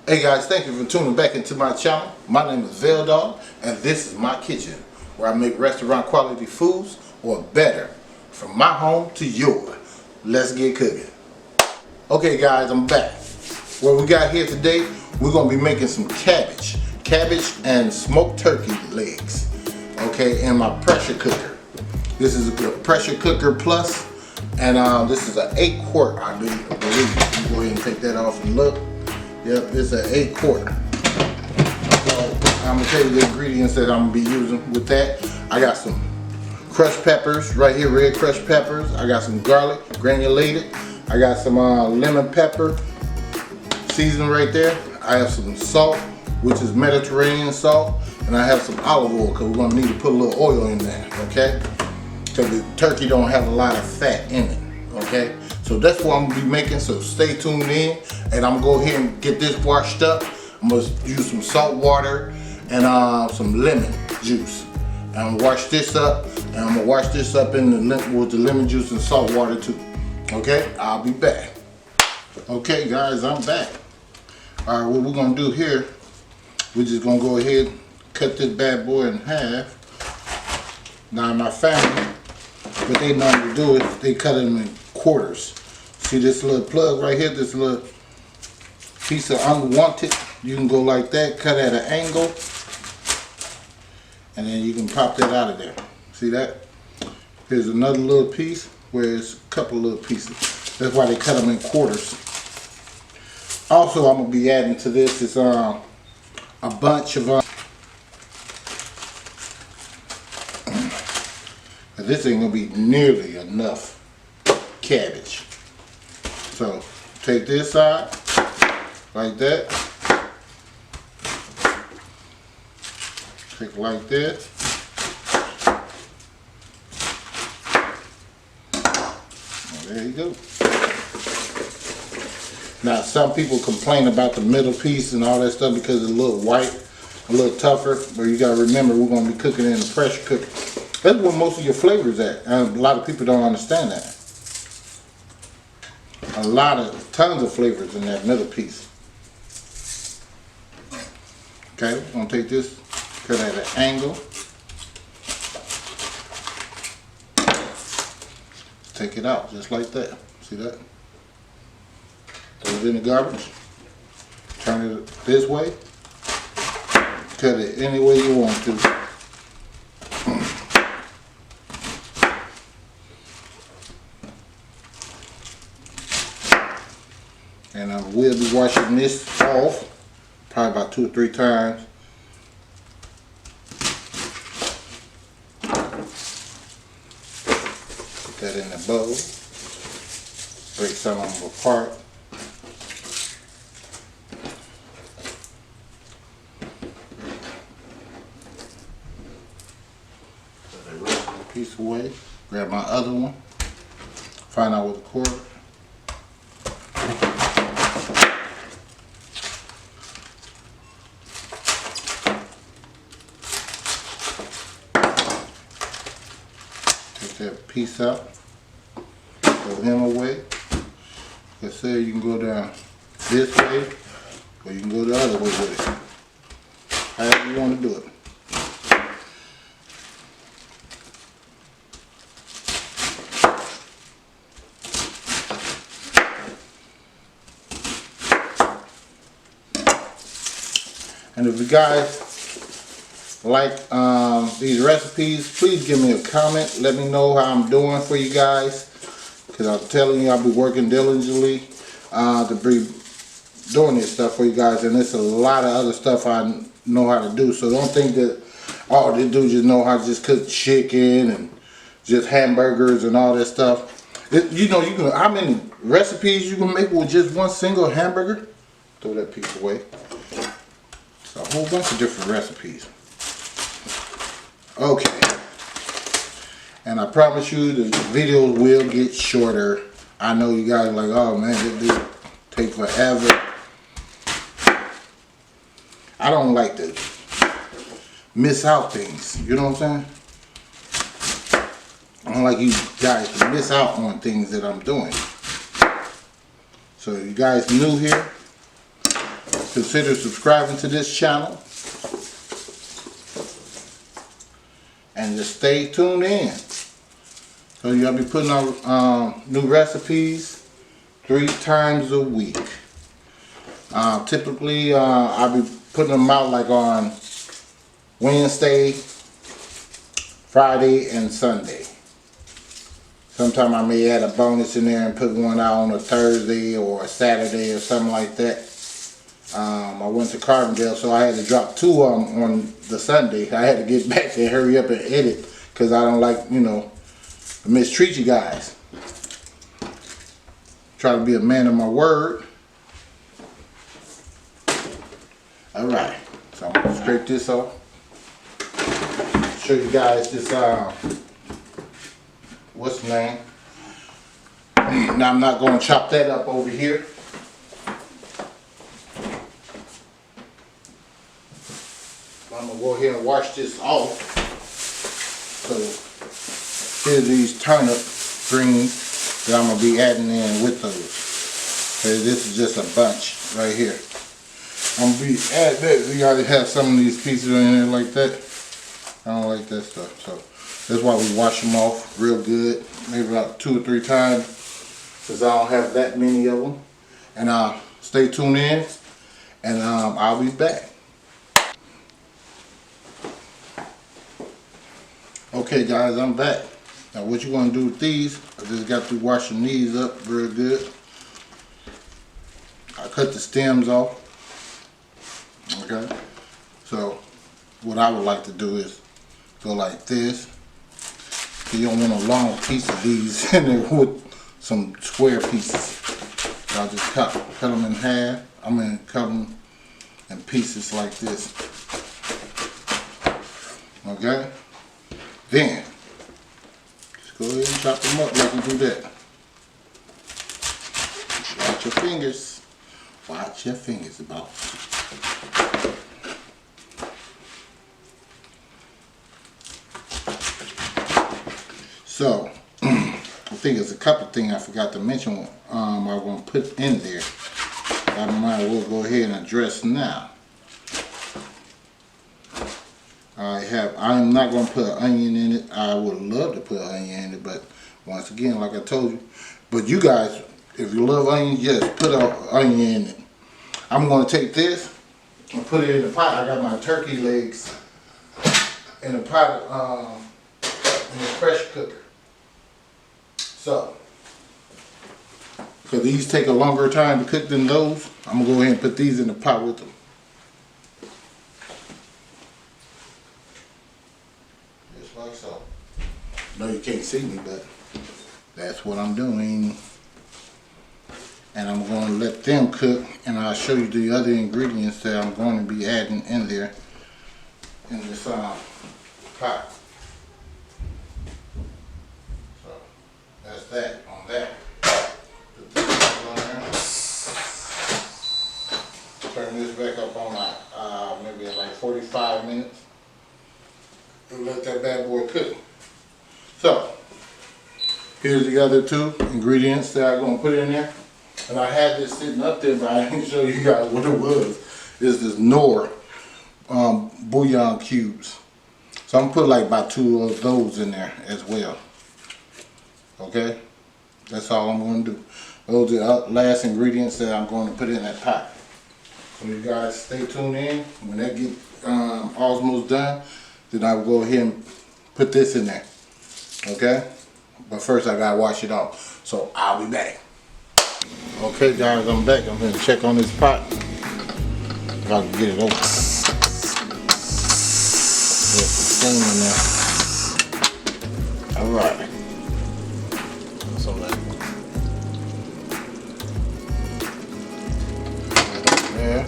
Hey guys, thank you for tuning back into my channel. My name is Dogg, and this is my kitchen, where I make restaurant quality foods, or better, from my home to yours. Let's get cooking. Okay guys, I'm back. What we got here today, we're going to be making some cabbage and smoked turkey legs, okay, in my pressure cooker. This is a pressure cooker plus, and this is an 8-quart, I believe. You can go ahead and take that off and look. Yep, it's an 8-quart. So I'm gonna tell you the ingredients that I'm gonna be using with that. I got some crushed peppers right here, red crushed peppers. I got some garlic, granulated. I got some lemon pepper seasoning right there. I have some salt, which is Mediterranean salt, and I have some olive oil because we're gonna need to put a little oil in there, okay? Because the turkey don't have a lot of fat in it, okay? So that's what I'm gonna be making, so stay tuned in, and I'm gonna go ahead and get this washed up. I'm gonna use some salt water and some lemon juice. And I'm gonna wash this up, and I'm gonna wash this up with the lemon juice and salt water too. Okay, I'll be back. Okay guys, I'm back. All right, what we're gonna do here, we're just gonna go ahead and cut this bad boy in half. Now my family, what they normally do is they cut them in quarters. See this little plug right here, this little piece of unwanted, you can go like that, cut at an angle, and then you can pop that out of there. See that? Here's another little piece where it's a couple little pieces. That's why they cut them in quarters. Also, I'm gonna be adding to this is a bunch of this ain't gonna be nearly enough cabbage. So take this side like that, take it like that, and there you go. Now some people complain about the middle piece and all that stuff because it's a little white, a little tougher, but you gotta remember we're gonna be cooking it in a pressure cooker. That's where most of your flavor's at, and a lot of people don't understand that. Tons of flavors in that middle piece. Okay, we're gonna take this, cut at an angle. Take it out just like that. See that? Throw it in the garbage. Turn it this way. Cut it any way you want to. And I will be washing this off probably about 2 or 3 times. Put that in the bowl. Break some of them apart. Put the rest of the piece away. Grab my other one. Find out what the cord. That piece out, throw him away. Like I said, you can go down this way, or you can go the other way with it. However you want to do it. And if you guys like these recipes, please give me a comment. Let me know how I'm doing for you guys, because I'm telling you I'll be working diligently to be doing this stuff for you guys, and there's a lot of other stuff I know how to do. So don't think that all they do just know how to just cook chicken and just hamburgers and all that stuff. You know, you can, how many recipes you can make with just one single hamburger? Throw that piece away. It's a whole bunch of different recipes. Okay, and I promise you the videos will get shorter. I know you guys are like, oh man, this dude take forever. I don't like to miss out things, you know what I'm saying? I don't like you guys to miss out on things that I'm doing. So you guys new here, consider subscribing to this channel. And just stay tuned in. So you'll be putting out new recipes 3 times a week. Typically, I'll be putting them out like on Wednesday, Friday, and Sunday. Sometime I may add a bonus in there and put one out on a Thursday or a Saturday or something like that. I went to Carbondale, so I had to drop 2 of them on the Sunday. I had to get back and hurry up and edit because I don't like, you know, mistreat you guys. Try to be a man of my word. Alright, so I'm going to scrape this off. Show you guys this, what's the name? Now I'm not going to chop that up over here. I'm going to go ahead and wash this off. So here's these turnip greens that I'm going to be adding in with those. Okay, this is just a bunch right here. I'm going to be adding that. We got to have some of these pieces in there like that. I don't like that stuff. So that's why we wash them off real good. Maybe about 2 or 3 times. Because I don't have that many of them. And stay tuned in. And I'll be back. Okay guys, I'm back. Now what you want to do with these, I just got through washing these up real good. I cut the stems off. Okay. So what I would like to do is go like this. You don't want a long piece of these in there with some square pieces. So I'll just cut them in half. I'm going to cut them in pieces like this. Okay. Then, just go ahead and chop them up like you do that. Watch your fingers. Watch your fingers about. So, I think there's a couple things I forgot to mention I want to put in there. I might as well go ahead and address now. I'm not going to put an onion in it. I would love to put an onion in it, but once again, like I told you, but you guys, if you love onions, just put an onion in it. I'm going to take this and put it in the pot. I got my turkey legs in a pot, in the pressure cooker. So, because these take a longer time to cook than those, I'm going to go ahead and put these in the pot with them. Like so. No, you can't see me, but that's what I'm doing. And I'm going to let them cook, and I'll show you the other ingredients that I'm going to be adding in there in this pot. So that's that on that. Put this on there. Turn this back up on maybe like 45 minutes. And let that bad boy cook. So, here's the other 2 ingredients that I'm going to put in there. And I had this sitting up there, but I didn't show you guys what it was. It's this Knorr bouillon cubes. So I'm going to put like about 2 of those in there as well. Okay? That's all I'm going to do. Those are the last ingredients that I'm going to put in that pot. So you guys stay tuned in. When that get almost done, then I will go ahead and put this in there. Okay? But first I gotta wash it off. So I'll be back. Okay guys, I'm back. I'm gonna check on this pot. If I can get it open. There's some steam in there. Alright. So there.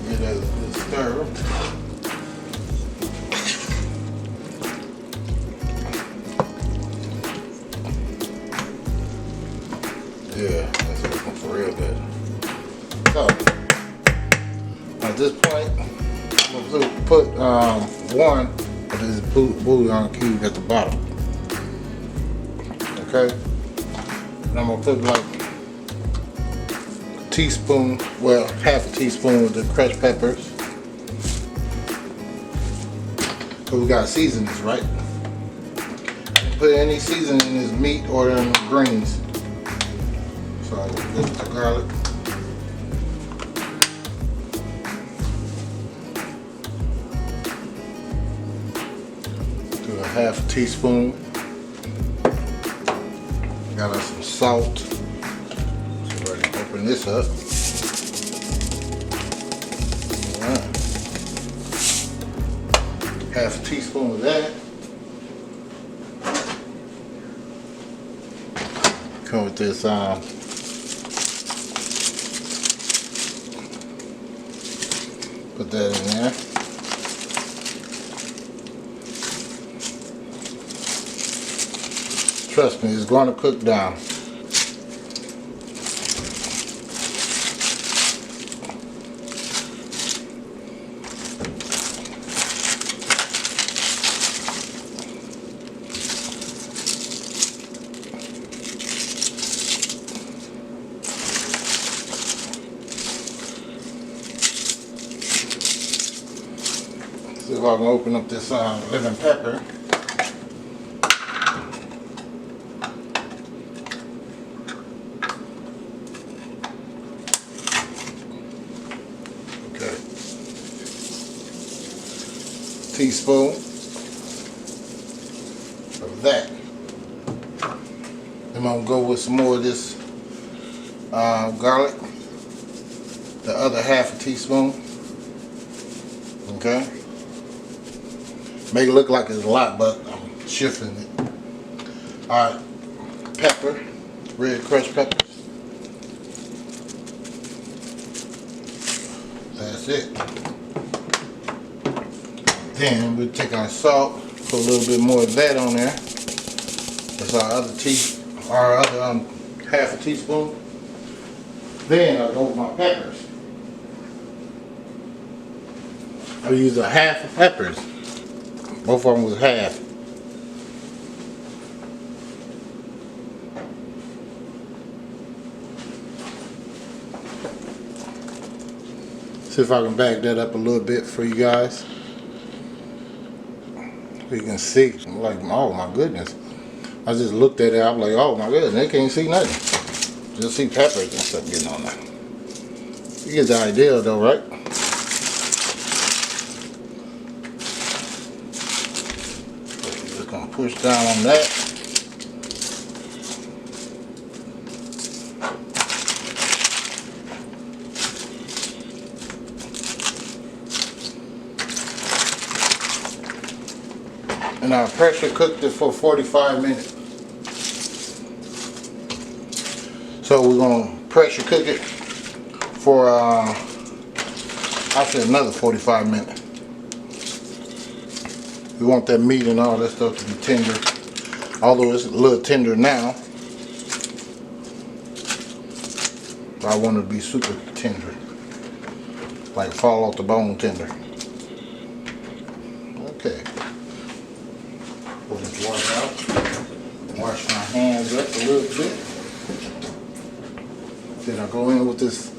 Get a good stir. Yeah, that's looking for real good. So, at this point, I'm going to put one of this bouillon cube at the bottom. Okay? And I'm going to put like teaspoon, well, half a teaspoon of the crushed peppers. Cause we gotta season this, right? Put any seasoning in this meat or in the greens. So this is the garlic. Do a half a teaspoon. Got us some salt. So we're going to open this up. Alright. Half a teaspoon of that. Come with this put that in there. Trust me, it's going to cook down. See if I can open up this lemon pepper. Okay. Teaspoon of that. Then I'm gonna go with some more of this garlic. The other half a teaspoon. Okay. Make it look like it's a lot, but I'm shifting it. Alright, pepper, red crushed peppers. That's it. Then we'll take our salt, put a little bit more of that on there. That's our other half a teaspoon. Then I'll go with my peppers. I'll use a half of peppers. Both of them was half. See if I can back that up a little bit for you guys. You can see, I'm like, oh my goodness. I just looked at it, I'm like, oh my goodness, they can't see nothing. Just see peppers and stuff getting on there. You get the idea though, right? Gonna push down on that. And I pressure cooked it for 45 minutes. So we're gonna pressure cook it for I said another 45 minutes. We want that meat and all that stuff to be tender. Although it's a little tender now, but I want it to be super tender. Like fall off the bone tender. Okay. Pull this water out. Wash my hands up a little bit. Then I go in with this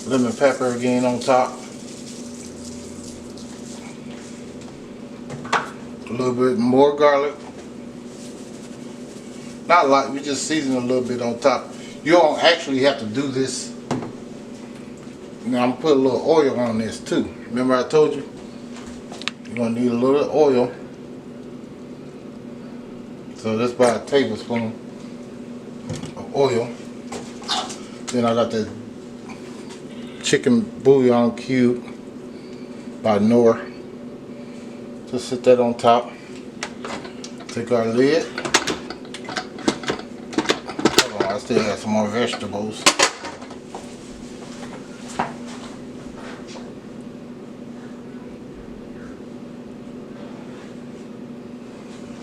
lemon pepper again on top. A little bit more garlic. Not a lot, we just season a little bit on top. You don't actually have to do this. Now I'm gonna put a little oil on this too. Remember I told you? You're gonna need a little oil. So that's about a tablespoon of oil. Then I got the chicken bouillon cube by Knorr. Just sit that on top. Take our lid. Hold on, I still have some more vegetables.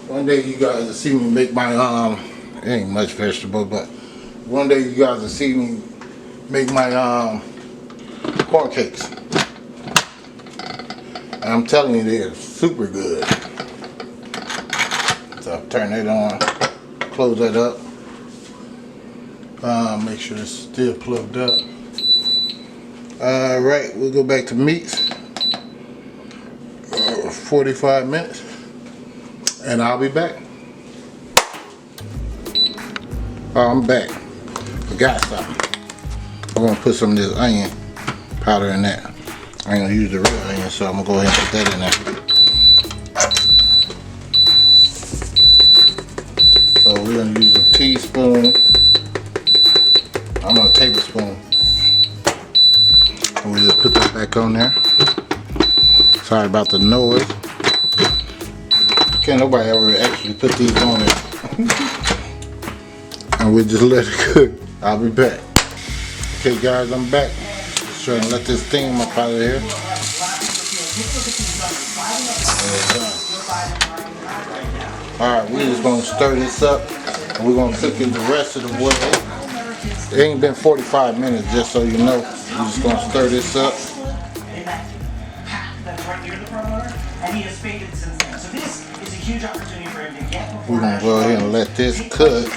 One day you guys will see me make my it ain't much vegetable, but one day you guys will see me make my corn cakes. And I'm telling you, they're super good. So I'll turn it on, close that up. Make sure it's still plugged up. Alright, we'll go back to meats. 45 minutes. And I'll be back. I'm back. Forgot something. I'm gonna put some of this onion powder in that. I ain't gonna use the real onion, so I'm gonna go ahead and put that in there. So we're gonna use a teaspoon. I'm gonna tablespoon. And we just put that back on there. Sorry about the noise. Can't nobody ever actually put these on there. And we just let it cook. I'll be back. Okay guys, I'm back. Just trying to let this steam up out of here. Alright, we're just gonna stir this up and we're gonna cook it the rest of the way. It ain't been 45 minutes, just so you know. We're just gonna stir this up. We're gonna go ahead and let this cook.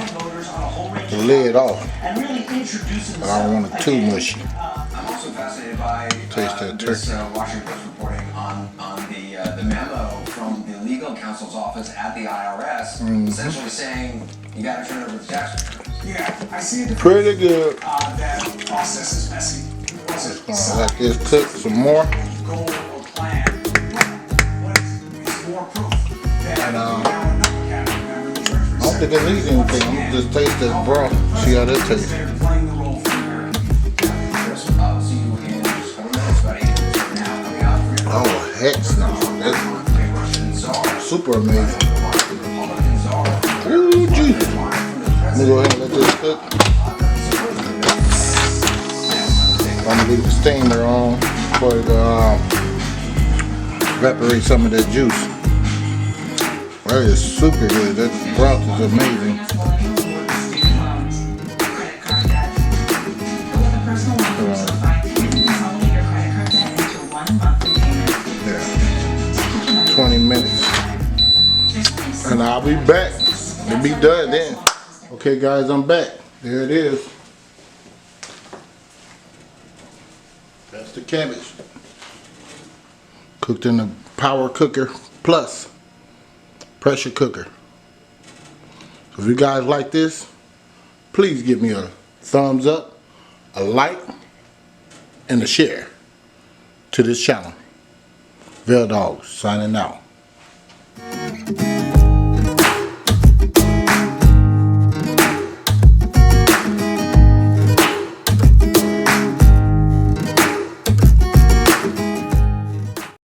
The lid off. I don't want it too mushy. I'm also fascinated by Taste that this turkey. Washington Post reporting on the memo from the legal counsel's office at the IRS, essentially saying you got to turn over the tax returns. Yeah, I see it. Pretty good. That process is messy. Just gonna let this cook some more. Goal or plan. What is more proof that And, now another cabinet member in the Treasury I don't think it needs anything. I'm gonna just taste this broth. See how that tastes. They're playing the role for America. I'll see you in just a couple minutes, buddy. Now coming out for your Oh heck no. That's Russian czar. super amazing. Republican czar. Ooh, Jesus. Let me go ahead and let this cook. I'm gonna leave the steamer on for it to evaporate some of that juice. That is super good. That broth is amazing. Yeah. 20 minutes. And I'll be back. It'll be done then. Okay guys, I'm back. There it is. That's the cabbage. Cooked in the Power Cooker Plus pressure cooker. So if you guys like this, please give me a thumbs up, a like, and a share to this channel. Dogg signing out.